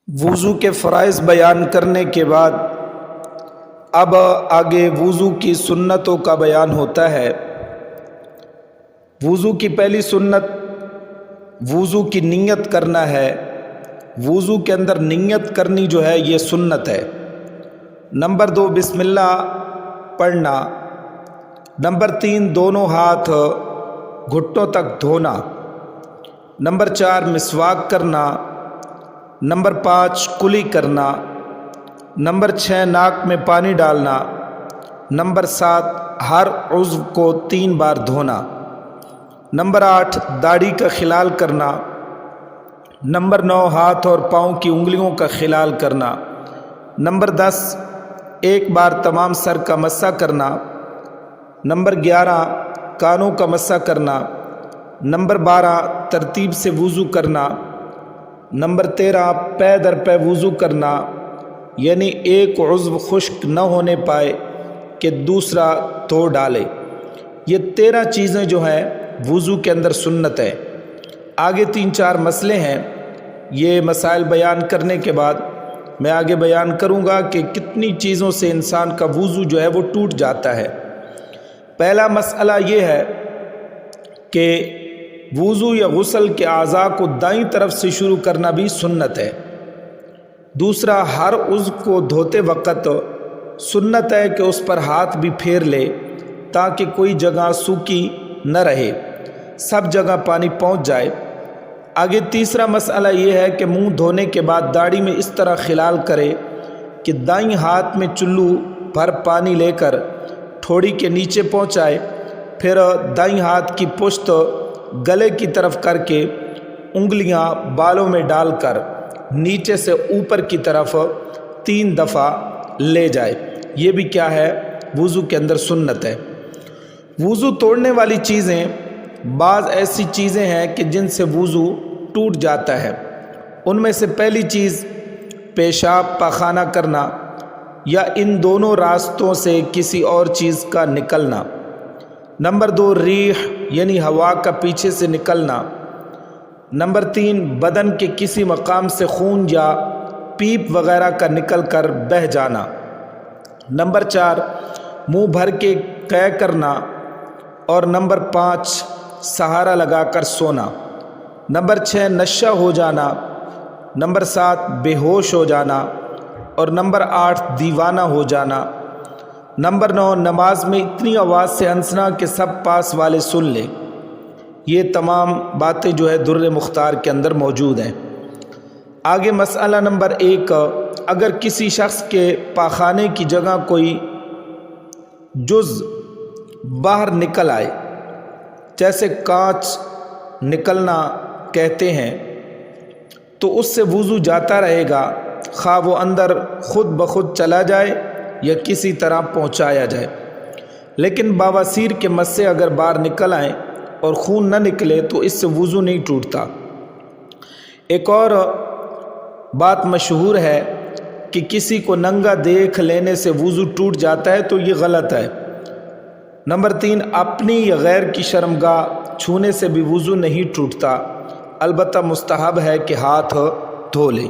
وضو کے فرائض بیان کرنے کے بعد اب آگے وضو کی سنتوں کا بیان ہوتا ہے۔ وضو کی پہلی سنت وضو کی نیت کرنا ہے۔ وضو کے اندر نیت کرنی جو ہے یہ سنت ہے۔ نمبر 2 بسم اللہ پڑھنا۔ نمبر 3 دونوں ہاتھ گھٹنوں تک دھونا۔ نمبر 4 مسواک کرنا۔ نمبر 5 کلی کرنا۔ نمبر 6 ناک میں پانی ڈالنا۔ نمبر 7 ہر عضو کو 3 بار دھونا۔ نمبر 8 داڑھی کا خلال کرنا۔ نمبر 9 ہاتھ اور پاؤں کی انگلیوں کا خلال کرنا۔ نمبر 10 ایک بار تمام سر کا مسح کرنا۔ نمبر 11 کانوں کا مسح کرنا۔ نمبر 12 ترتیب سے وضو کرنا۔ نمبر 13 پے در پے وضو کرنا، یعنی ایک عضو خشک نہ ہونے پائے کہ دوسرا دھو ڈالے۔ یہ 13 چیزیں جو ہیں وضو کے اندر سنت ہے۔ آگے 3-4 مسئلے ہیں۔ یہ مسائل بیان کرنے کے بعد میں آگے بیان کروں گا کہ کتنی چیزوں سے انسان کا وضو جو ہے وہ ٹوٹ جاتا ہے۔ پہلا مسئلہ یہ ہے کہ وضو یا غسل کے اعضاء کو دائیں طرف سے شروع کرنا بھی سنت ہے۔ دوسرا ہر عضو کو دھوتے وقت سنت ہے کہ اس پر ہاتھ بھی پھیر لے تاکہ کوئی جگہ سوکھی نہ رہے، سب جگہ پانی پہنچ جائے۔ آگے تیسرا مسئلہ یہ ہے کہ منہ دھونے کے بعد داڑھی میں اس طرح خلال کرے کہ دائیں ہاتھ میں چلو بھر پانی لے کر ٹھوڑی کے نیچے پہنچائے، پھر دائیں ہاتھ کی پشت گلے کی طرف کر کے انگلیاں بالوں میں ڈال کر نیچے سے اوپر کی طرف 3 دفعہ لے جائے۔ یہ بھی کیا ہے؟ وضو کے اندر سنت ہے۔ وضو توڑنے والی چیزیں بعض ایسی چیزیں ہیں کہ جن سے وضو ٹوٹ جاتا ہے۔ ان میں سے پہلی چیز پیشاب پاخانہ کرنا یا ان دونوں راستوں سے کسی اور چیز کا نکلنا۔ نمبر 2 ریح یعنی ہوا کا پیچھے سے نکلنا۔ نمبر 3 بدن کے کسی مقام سے خون یا پیپ وغیرہ کا نکل کر بہہ جانا۔ نمبر 4 منہ بھر کے قے کرنا۔ اور نمبر 5 سہارا لگا کر سونا۔ نمبر 6 نشہ ہو جانا۔ نمبر 7 بے ہوش ہو جانا۔ اور نمبر 8 دیوانہ ہو جانا۔ نمبر 9 نماز میں اتنی آواز سے ہنسنا کہ سب پاس والے سن لیں۔ یہ تمام باتیں جو ہے در مختار کے اندر موجود ہیں۔ آگے مسئلہ نمبر 1 اگر کسی شخص کے پاخانے کی جگہ کوئی جز باہر نکل آئے، جیسے کانچ نکلنا کہتے ہیں، تو اس سے وضو جاتا رہے گا، خواہ وہ اندر خود بخود چلا جائے یا کسی طرح پہنچایا جائے۔ لیکن بواسیر کے مسے اگر باہر نکل آئیں اور خون نہ نکلے تو اس سے وضو نہیں ٹوٹتا۔ ایک اور بات مشہور ہے کہ کسی کو ننگا دیکھ لینے سے وضو ٹوٹ جاتا ہے، تو یہ غلط ہے۔ نمبر 3 اپنی یا غیر کی شرمگاہ چھونے سے بھی وضو نہیں ٹوٹتا، البتہ مستحب ہے کہ ہاتھ دھو لے۔